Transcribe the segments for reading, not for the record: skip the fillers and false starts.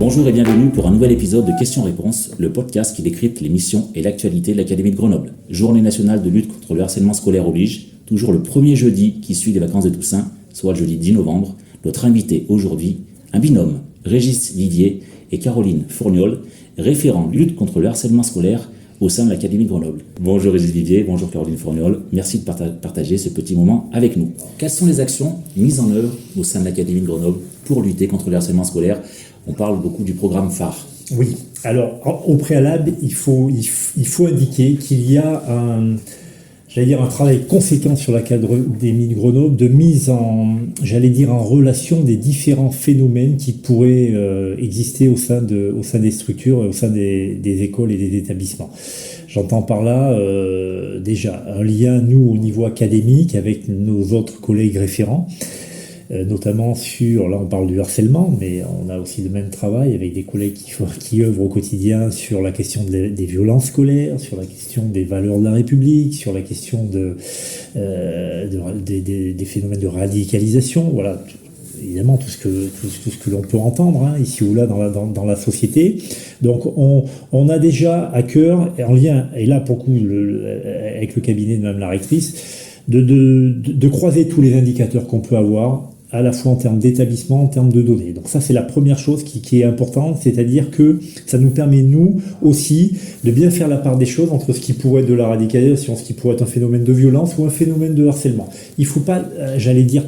Bonjour et bienvenue pour un nouvel épisode de Questions-Réponses, le podcast qui décrypte les missions et l'actualité de l'Académie de Grenoble. Journée nationale de lutte contre le harcèlement scolaire oblige, toujours le premier jeudi qui suit les vacances de Toussaint, soit le jeudi 10 novembre. Notre invité aujourd'hui, un binôme, Régis Vivier et Caroline Fourniol, référents lutte contre le harcèlement scolaire au sein de l'Académie de Grenoble. Bonjour Régis Vivier, bonjour Caroline Fourniol, merci de partager ce petit moment avec nous. Quelles sont les actions mises en œuvre au sein de l'Académie de Grenoble pour lutter contre le harcèlement scolaire? On parle beaucoup du programme phare. Oui, alors au préalable, il faut indiquer qu'il y a un travail conséquent sur l'Académie de Grenoble de mise en relation des différents phénomènes qui pourraient exister au sein des structures, au sein des écoles et des établissements. J'entends par là déjà un lien, nous, au niveau académique, avec nos autres collègues référents, notamment là on parle du harcèlement, mais on a aussi le même travail avec des collègues qui œuvrent au quotidien sur la question des violences scolaires, sur la question des valeurs de la République, sur la question des phénomènes de radicalisation, voilà, évidemment tout ce que l'on peut entendre ici ou là dans la société. Donc on a déjà à cœur, en lien, et là pour le coup avec le cabinet de Mme la rectrice, de croiser tous les indicateurs qu'on peut avoir, à la fois en termes d'établissement, en termes de données. Donc ça, c'est la première chose qui est importante, c'est-à-dire que ça nous permet, nous aussi, de bien faire la part des choses entre ce qui pourrait être de la radicalisation, ce qui pourrait être un phénomène de violence ou un phénomène de harcèlement. Il ne faut pas,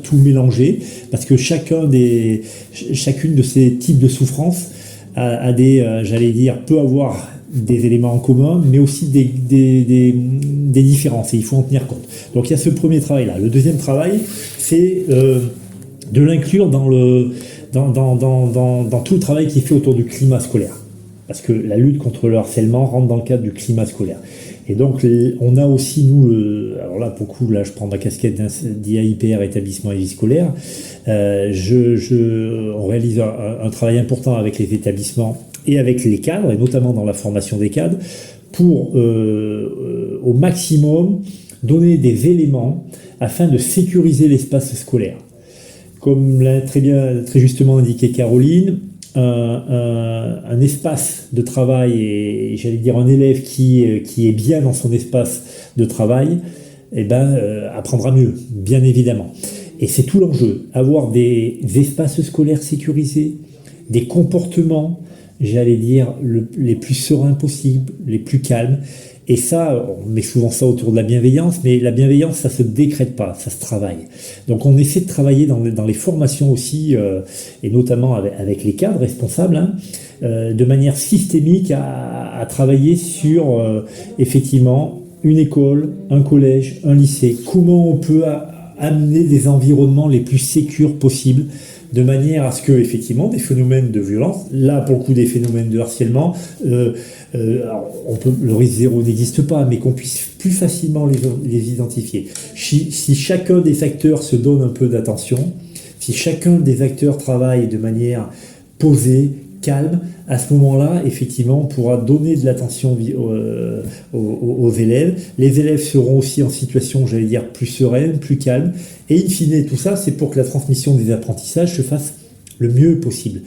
tout mélanger, parce que chacune de ces types de souffrances peut avoir des éléments en commun, mais aussi des différences, et il faut en tenir compte. Donc il y a ce premier travail-là. Le deuxième travail, c'est de l'inclure dans tout le travail qui est fait autour du climat scolaire. Parce que la lutte contre le harcèlement rentre dans le cadre du climat scolaire. Et donc, on a aussi, nous, alors là, pour le coup, là, je prends ma casquette d'IAIPR, établissement et vie scolaire. On réalise un travail important avec les établissements et avec les cadres, et notamment dans la formation des cadres, pour, au maximum, donner des éléments afin de sécuriser l'espace scolaire. Comme l'a très justement indiqué Caroline, un espace de travail et un élève qui est bien dans son espace de travail, apprendra mieux, bien évidemment. Et c'est tout l'enjeu, avoir des espaces scolaires sécurisés, des comportements, les plus sereins possibles, les plus calmes. Et ça, on met souvent ça autour de la bienveillance, mais la bienveillance, ça se décrète pas, ça se travaille. Donc on essaie de travailler dans les formations aussi, et notamment avec les cadres responsables, de manière systémique à travailler sur, effectivement, une école, un collège, un lycée. Comment on peut amener des environnements les plus sécures possibles, de manière à ce que, effectivement, des phénomènes de violence, là pour le coup des phénomènes de harcèlement, le risque zéro n'existe pas, mais qu'on puisse plus facilement les identifier. Si chacun des acteurs se donne un peu d'attention, si chacun des acteurs travaille de manière posée, calme, à ce moment-là, effectivement, on pourra donner de l'attention aux élèves. Les élèves seront aussi en situation, plus sereine, plus calme. Et in fine, tout ça, c'est pour que la transmission des apprentissages se fasse le mieux possible.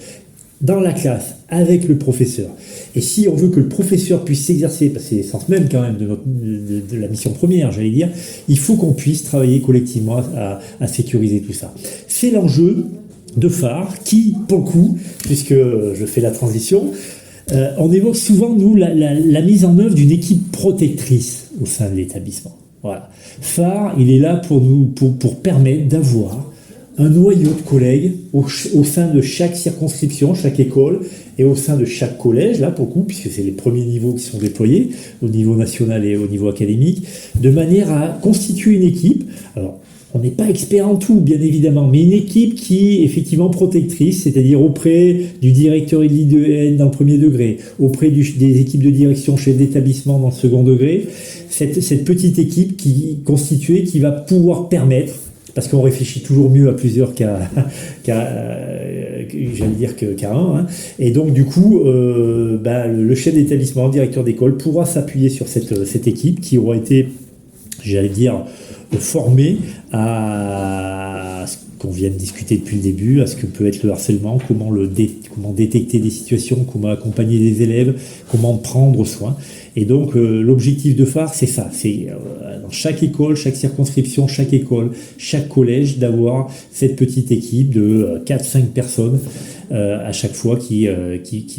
Dans la classe, avec le professeur. Et si on veut que le professeur puisse s'exercer, parce que c'est l'essence même quand même de la mission première, il faut qu'on puisse travailler collectivement à sécuriser tout ça. C'est l'enjeu de phare qui, pour le coup, puisque je fais la transition, on évoque souvent, nous, la mise en œuvre d'une équipe protectrice au sein de l'établissement. Voilà. Phare, il est là pour permettre d'avoir un noyau de collègues au sein de chaque circonscription, chaque école, et au sein de chaque collège, là, pour le coup, puisque c'est les premiers niveaux qui sont déployés, au niveau national et au niveau académique, de manière à constituer une équipe. Alors, on n'est pas expert en tout, bien évidemment, mais une équipe qui est effectivement protectrice, c'est-à-dire auprès du directeur et de l'IDEN dans le premier degré, auprès des équipes de direction chef d'établissement dans le second degré, cette petite équipe qui va pouvoir permettre, parce qu'on réfléchit toujours mieux à plusieurs qu'à un, et donc du coup, le chef d'établissement, le directeur d'école pourra s'appuyer sur cette équipe qui aura été, formée à qu'on vient de discuter depuis le début, à ce que peut être le harcèlement, comment détecter des situations, comment accompagner les élèves, comment prendre soin. Et donc l'objectif de phare, c'est ça, c'est dans chaque école, chaque circonscription, chaque école, chaque collège, d'avoir cette petite équipe de 4-5 personnes à chaque fois qui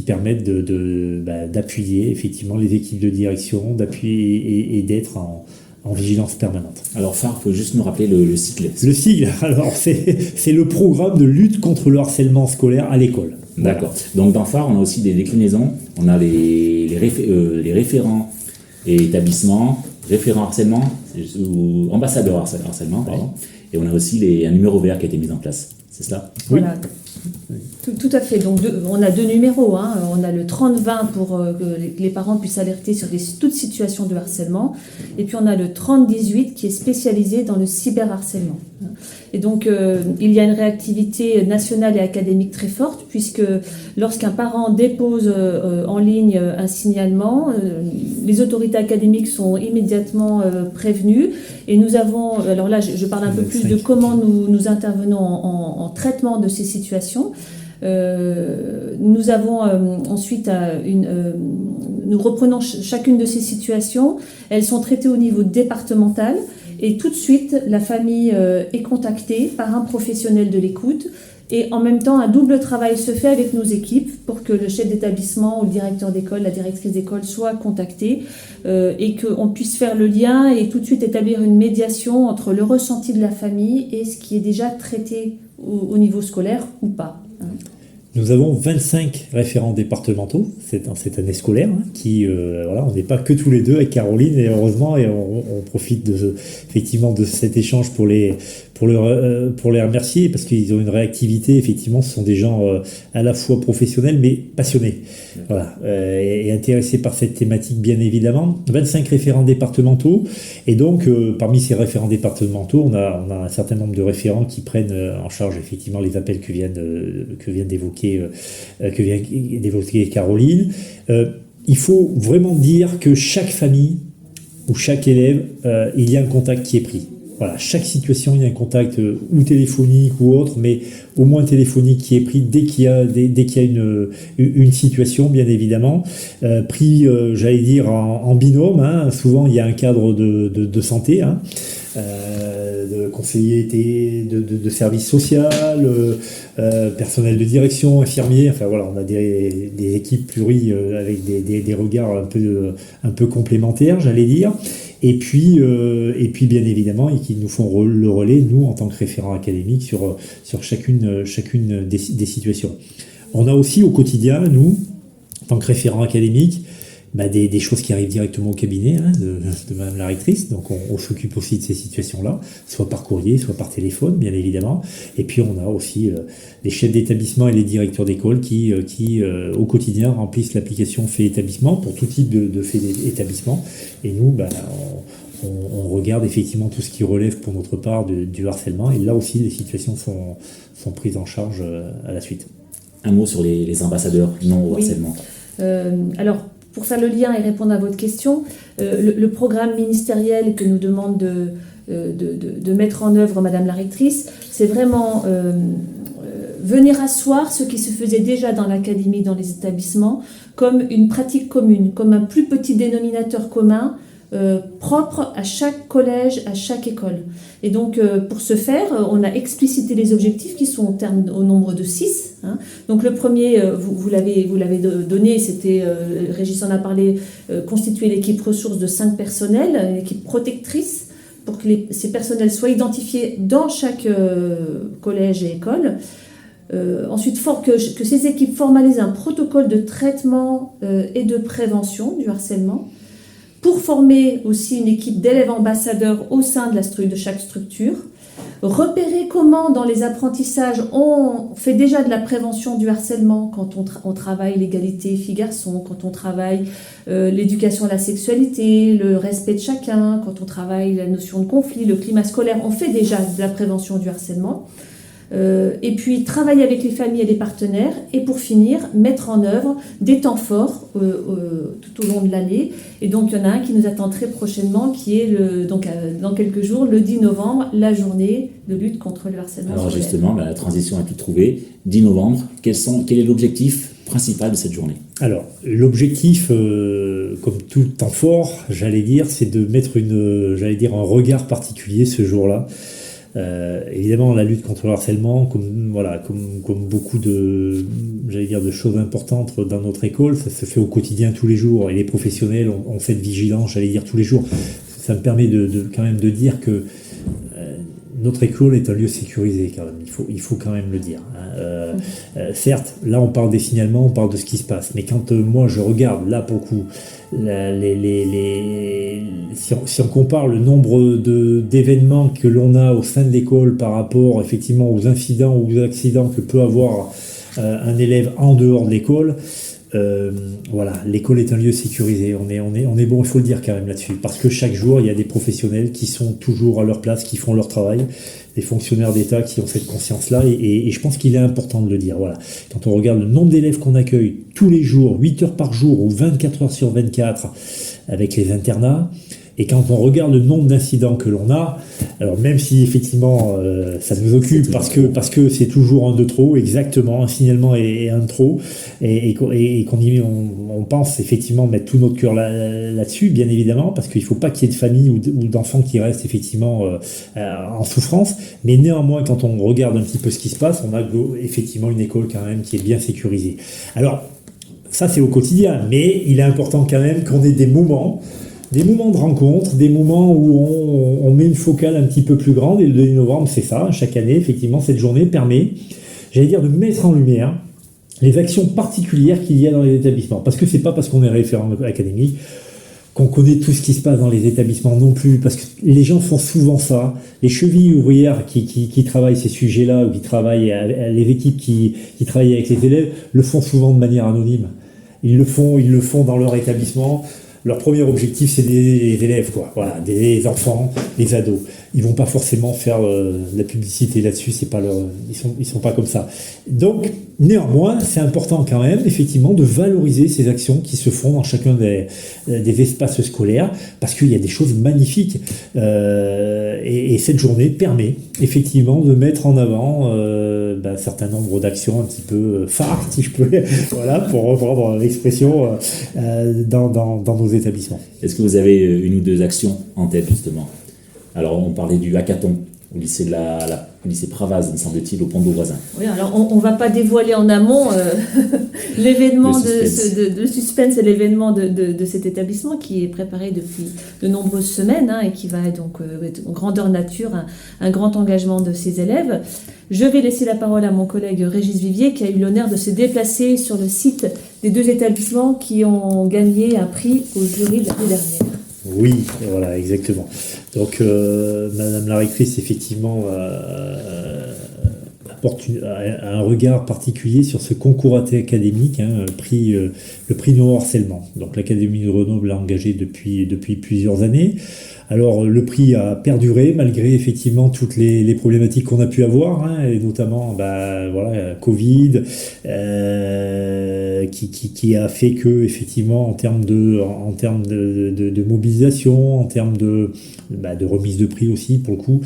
permettent d'appuyer effectivement les équipes de direction, d'appuyer et d'être en vigilance permanente. Alors phare, il faut juste nous rappeler le sigle. Le sigle, alors c'est le programme de lutte contre le harcèlement scolaire à l'école. D'accord. Donc dans phare, on a aussi des déclinaisons. On a les référents et établissements, référents harcèlement, ou ambassadeurs harcèlement, pardon. Et on a aussi un numéro vert qui a été mis en place. C'est cela ? Voilà. Tout à fait. Donc on a 2 numéros. On a le 30-20 pour que les parents puissent alerter sur toute situation de harcèlement. Et puis on a le 30-18 qui est spécialisé dans le cyberharcèlement. Et donc il y a une réactivité nationale et académique très forte, puisque lorsqu'un parent dépose en ligne un signalement, les autorités académiques sont immédiatement prévenues. Et nous avons, alors là je parle un peu plus de comment nous intervenons en traitement de ces situations. Nous avons ensuite nous reprenons chacune de ces situations. Elles sont traitées au niveau départemental et tout de suite la famille est contactée par un professionnel de l'écoute. Et en même temps, un double travail se fait avec nos équipes pour que le chef d'établissement ou le directeur d'école, la directrice d'école soient contactés et qu'on puisse faire le lien et tout de suite établir une médiation entre le ressenti de la famille et ce qui est déjà traité au niveau scolaire ou pas. Nous avons 25 référents départementaux dans cette année scolaire qui, on n'est pas que tous les deux avec Caroline et heureusement et on profite effectivement de cet échange pour les remercier parce qu'ils ont une réactivité. Effectivement, ce sont des gens à la fois professionnels mais passionnés, et intéressés par cette thématique bien évidemment. 25 référents départementaux et donc parmi ces référents départementaux, on a un certain nombre de référents qui prennent en charge effectivement les appels que vient d'évoquer Caroline. Il faut vraiment dire que chaque famille ou chaque élève, il y a un contact qui est pris. Voilà, chaque situation, il y a un contact ou téléphonique ou autre, mais au moins téléphonique qui est pris dès qu'il y a une situation, bien évidemment, pris, j'allais dire, en binôme. Souvent, il y a un cadre de santé, de conseiller de service social, personnel de direction, infirmier, on a des équipes avec des regards un peu complémentaires, j'allais dire. Et puis bien évidemment, qui nous font le relais, nous, en tant que référents académiques, sur chacune des situations. On a aussi au quotidien, nous, en tant que référents académiques, des choses qui arrivent directement au cabinet de Madame la rectrice. Donc on s'occupe aussi de ces situations-là, soit par courrier, soit par téléphone, bien évidemment. Et puis on a aussi les chefs d'établissement et les directeurs d'école qui au quotidien remplissent l'application Fait Établissement pour tout type de fait d'établissement. Et nous, on regarde effectivement tout ce qui relève pour notre part du harcèlement. Et là aussi, les situations sont prises en charge à la suite. Un mot sur les ambassadeurs non au harcèlement. Alors, pour faire le lien et répondre à votre question, le programme ministériel que nous demande de mettre en œuvre Madame la rectrice, c'est vraiment venir asseoir ce qui se faisait déjà dans l'académie, dans les établissements, comme une pratique commune, comme un plus petit dénominateur commun propre à chaque collège, à chaque école. Et donc, pour ce faire, on a explicité les objectifs qui sont au nombre de 6. Donc, le premier, vous l'avez donné, c'était, Régis en a parlé, constituer l'équipe ressources de 5 personnels, une équipe protectrice, pour que ces personnels soient identifiés dans chaque collège et école. Ensuite, que ces équipes formalisent un protocole de traitement et de prévention du harcèlement, pour former aussi une équipe d'élèves ambassadeurs au sein de chaque structure, repérer comment dans les apprentissages on fait déjà de la prévention du harcèlement quand on travaille l'égalité filles-garçons, quand on travaille l'éducation à la sexualité, le respect de chacun, quand on travaille la notion de conflit, le climat scolaire, on fait déjà de la prévention du harcèlement. et puis travailler avec les familles et les partenaires, et pour finir, mettre en œuvre des temps forts tout au long de l'année. Et donc il y en a un qui nous attend très prochainement, qui est dans quelques jours, le 10 novembre, la journée de lutte contre le harcèlement Alors scolaire. justement, la transition est toute trouvée. 10 novembre, quel est l'objectif principal de cette journée? Alors, l'objectif, comme tout temps fort, j'allais dire, c'est de mettre un regard particulier ce jour-là. Évidemment, la lutte contre le harcèlement, comme beaucoup de choses importantes dans notre école, ça se fait au quotidien tous les jours, et les professionnels ont cette vigilance, j'allais dire, tous les jours. Ça me permet quand même de dire que notre école est un lieu sécurisé quand même, il faut quand même le dire. Certes, là on parle des signalements, on parle de ce qui se passe, mais quand moi je regarde, là pour le coup, si on compare le nombre d'événements que l'on a au sein de l'école par rapport effectivement aux incidents ou aux accidents que peut avoir un élève en dehors de l'école, l'école est un lieu sécurisé. On est bon, il faut le dire quand même là-dessus, parce que chaque jour il y a des professionnels qui sont toujours à leur place, qui font leur travail, des fonctionnaires d'État qui ont cette conscience-là, et je pense qu'il est important de le dire. Voilà. Quand on regarde le nombre d'élèves qu'on accueille tous les jours, 8 heures par jour ou 24 heures sur 24 avec les internats, et quand on regarde le nombre d'incidents que l'on a, alors même si effectivement ça nous occupe parce que c'est toujours un de trop, exactement, un signalement et un de trop, et qu'on pense effectivement mettre tout notre cœur là-dessus, bien évidemment, parce qu'il ne faut pas qu'il y ait de famille ou d'enfants qui restent effectivement en souffrance, mais néanmoins quand on regarde un petit peu ce qui se passe, on a effectivement une école quand même qui est bien sécurisée. Alors ça c'est au quotidien, mais il est important quand même qu'on ait des moments de rencontre, des moments où on met une focale un petit peu plus grande, et le 2 novembre, c'est ça, chaque année, effectivement, cette journée permet, de mettre en lumière les actions particulières qu'il y a dans les établissements. Parce que c'est pas parce qu'on est référent académique qu'on connaît tout ce qui se passe dans les établissements non plus, parce que les gens font souvent ça. Les chevilles ouvrières qui travaillent ces sujets-là, ou qui travaillent, les équipes qui travaillent avec les élèves, le font souvent de manière anonyme. Ils le font dans leur établissement. Leur premier objectif, c'est des élèves, des enfants, des ados. Ils vont pas forcément faire de la publicité là-dessus, ils sont pas comme ça. Donc, néanmoins, c'est important quand même, effectivement, de valoriser ces actions qui se font dans chacun des espaces scolaires, parce qu'il y a des choses magnifiques. Et cette journée permet, effectivement, de mettre en avant un certain nombre d'actions un petit peu phares, si je peux, pour reprendre l'expression, dans nos établissements. Est-ce que vous avez une ou deux actions en tête, justement? Alors, on parlait du hackathon au lycée au lycée Pravaz, me semble-t-il, au Pont de Beauvoisin. Oui, alors on ne va pas dévoiler en amont l'événement le suspense et l'événement de cet établissement qui est préparé depuis de nombreuses semaines, et qui va donc être en grandeur nature, un grand engagement de ses élèves. Je vais laisser la parole à mon collègue Régis Vivier, qui a eu l'honneur de se déplacer sur le site des deux établissements qui ont gagné un prix au jury de l'année dernière. Oui, voilà, exactement. Donc, Madame la rectrice, effectivement, apporte un regard particulier sur ce concours académique, le prix No Harcèlement. Donc, l'Académie de Grenoble l'a engagé depuis plusieurs années. Alors, le prix a perduré malgré effectivement toutes les problématiques qu'on a pu avoir, et notamment Covid, qui a fait que effectivement en termes de mobilisation, en termes de remise de prix aussi pour le coup,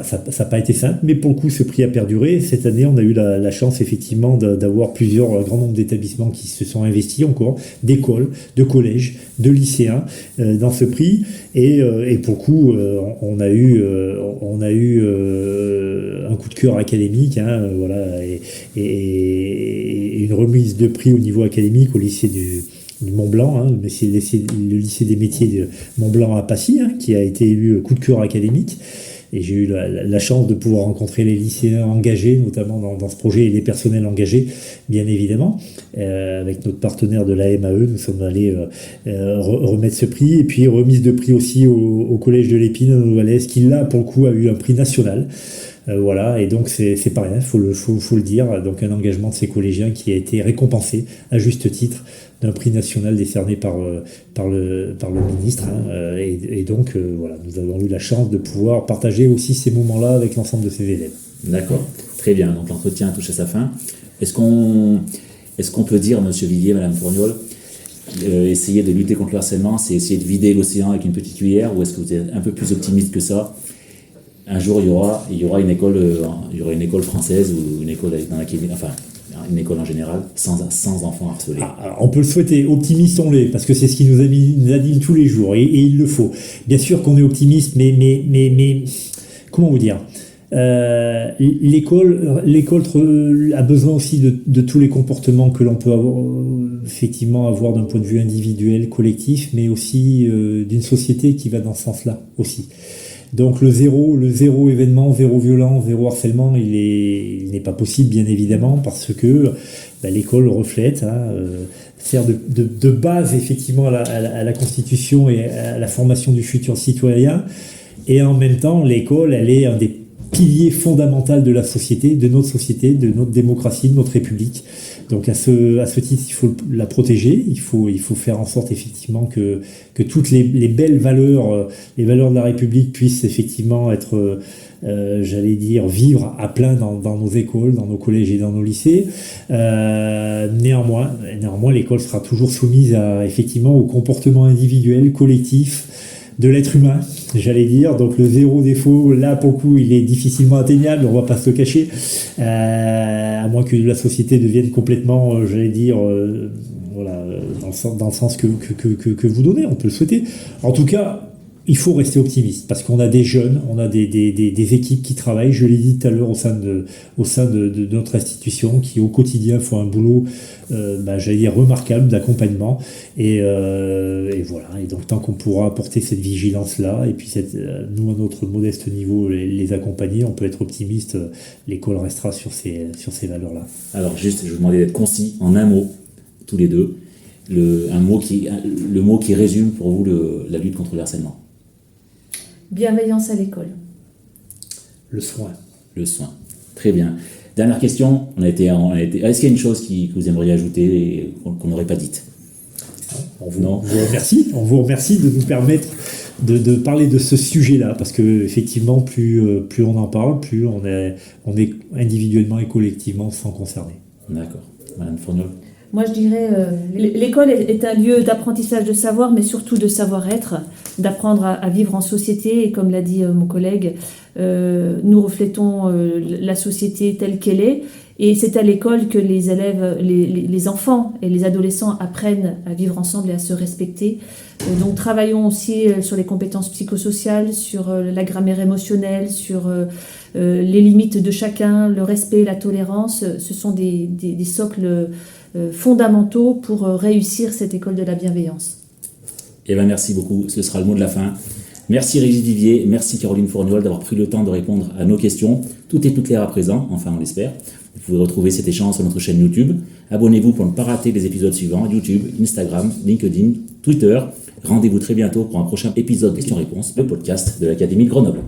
ça n'a pas été simple, mais pour le coup ce prix a perduré. Cette année, on a eu la chance effectivement d'avoir un grand nombre d'établissements qui se sont investis encore, d'écoles, de collèges, de lycéens dans ce prix, et pour le coup on a eu un coup de cœur académique, et une remise de prix au niveau académique au lycée du Mont-Blanc, le lycée des métiers de Mont-Blanc à Passy, qui a été élu coup de cœur académique. Et j'ai eu la chance de pouvoir rencontrer les lycéens engagés, notamment dans ce projet, et les personnels engagés, bien évidemment. Avec notre partenaire de la MAE, nous sommes allés remettre ce prix. Et puis remise de prix aussi au collège de l'Épine, au Valais, qui là, pour le coup, a eu un prix national. Et donc c'est pas rien, faut le dire. Donc un engagement de ces collégiens qui a été récompensé à juste titre d'un prix national décerné par le ministre, et donc nous avons eu la chance de pouvoir partager aussi ces moments-là avec l'ensemble de ces élèves. D'accord, Très bien, donc l'entretien touche à sa fin. Est-ce qu'on peut dire, Monsieur Villiers, Madame Fourniol, essayer de lutter contre le harcèlement, c'est essayer de vider l'océan avec une petite cuillère, ou est-ce que vous êtes un peu plus optimiste que ça? Un jour, il y aura une école française ou une école dans laquelle, enfin, une école en général, sans enfants harcelés. Alors, on peut le souhaiter, optimisons-les, parce que c'est ce qui nous anime tous les jours, et il le faut. Bien sûr qu'on est optimiste, mais comment vous dire? L'école a besoin aussi de tous les comportements que l'on peut effectivement avoir d'un point de vue individuel, collectif, mais aussi d'une société qui va dans ce sens-là aussi. Donc le zéro événement, zéro violence, zéro harcèlement, il n'est pas possible bien évidemment, parce que l'école reflète, sert de base effectivement à la constitution et à la formation du futur citoyen, et en même temps l'école, elle est un des piliers fondamentaux de la société, de notre démocratie, de notre République. Donc à ce titre, il faut la protéger, il faut faire en sorte effectivement que toutes les belles valeurs, les valeurs de la République puissent effectivement être, vivre à plein dans nos écoles, dans nos collèges et dans nos lycées. Néanmoins, l'école sera toujours soumise effectivement au comportement individuel, collectif, de l'être humain, donc le zéro défaut, là pour le coup il est difficilement atteignable, on va pas se le cacher, à moins que la société devienne complètement, dans le sens que vous donnez, on peut le souhaiter. En tout cas, il faut rester optimiste, parce qu'on a des jeunes, on a des équipes qui travaillent, je l'ai dit tout à l'heure, au sein de notre institution, qui au quotidien font un boulot, remarquable d'accompagnement, et voilà. Et donc tant qu'on pourra apporter cette vigilance-là, et puis nous à notre modeste niveau les accompagner, on peut être optimiste, l'école restera sur ces valeurs-là. Alors juste, je vous demandais d'être concis en un mot, tous les deux, le mot qui résume pour vous la lutte contre le harcèlement. Bienveillance à l'école. Le soin. Très bien. Dernière question. Est-ce qu'il y a une chose que vous aimeriez ajouter et qu'on n'aurait pas dite? On vous remercie de nous permettre de parler de ce sujet-là, parce que effectivement, plus on en parle, plus on est individuellement et collectivement sans concerner. D'accord. Madame Fourniol. Moi, je dirais, l'école est un lieu d'apprentissage de savoir, mais surtout de savoir-être, d'apprendre à vivre en société. Et comme l'a dit mon collègue, nous reflétons la société telle qu'elle est. Et c'est à l'école que les élèves, les enfants et les adolescents apprennent à vivre ensemble et à se respecter. Donc, travaillons aussi sur les compétences psychosociales, sur la grammaire émotionnelle, sur les limites de chacun, le respect, la tolérance. Ce sont des socles fondamentaux pour réussir cette école de la bienveillance. Merci beaucoup, ce sera le mot de la fin. Merci Régis Vivier, merci Caroline Fourniol d'avoir pris le temps de répondre à nos questions. Tout est plus clair à présent, enfin on l'espère. Vous pouvez retrouver cet échange sur notre chaîne YouTube. Abonnez-vous pour ne pas rater les épisodes suivants, YouTube, Instagram, LinkedIn, Twitter. Rendez-vous très bientôt pour un prochain épisode Questions-Réponses, le podcast de l'Académie de Grenoble.